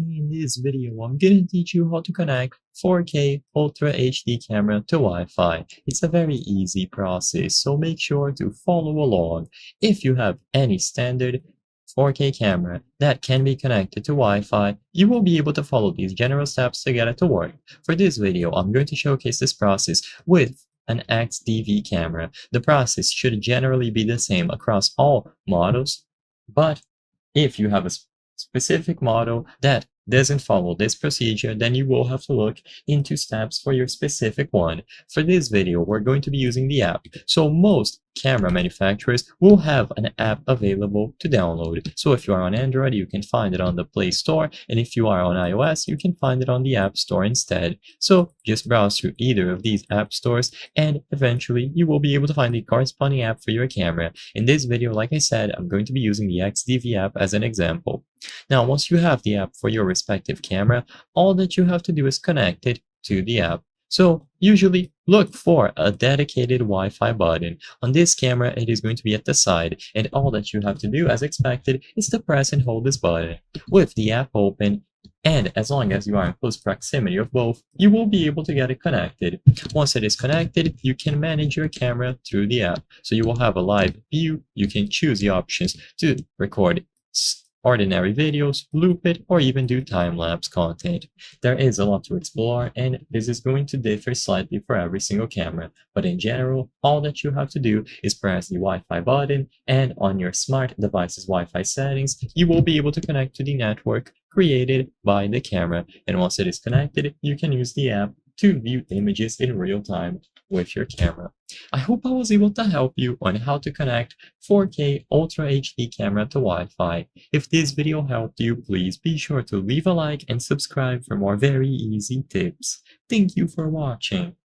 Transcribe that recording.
In this video, I'm going to teach you how to connect 4K Ultra HD camera to Wi-Fi. It's a very easy process, so make sure to follow along. If you have any standard 4K camera that can be connected to Wi-Fi, you will be able to follow these general steps to get it to work. For this video, I'm going to showcase this process with an XDV camera. The process should generally be the same across all models, but if you have a specific model that doesn't follow this procedure, then you will have to look into steps for your specific one. For this video, we're going to be using the app. So most camera manufacturers will have an app available to download. So if you are on Android, you can find it on the Play Store, and if you are on iOS, you can find it on the App Store instead. So just browse through either of these app stores, and eventually you will be able to find the corresponding app for your camera. In this video, like I said, I'm going to be using the XDV app as an example. Now, once you have the app for your respective camera, all that you have to do is connect it to the app. So usually look for a dedicated Wi-Fi button. On this camera, it is going to be at the side, and all that you have to do, as expected, is to press and hold this button. With the app open, and as long as you are in close proximity of both, you will be able to get it connected. Once it is connected, you can manage your camera through the app. So you will have a live view. You can choose the options to record ordinary videos, loop it, or even do time-lapse content. There is a lot to explore, and this is going to differ slightly for every single camera, but in general, all that you have to do is press the Wi-Fi button, and on your smart device's Wi-Fi settings, you will be able to connect to the network created by the camera, and once it is connected, you can use the app to view images in real time with your camera. I hope I was able to help you on how to connect 4K Ultra HD camera to Wi-Fi. If this video helped you, please be sure to leave a like and subscribe for more very easy tips. Thank you for watching.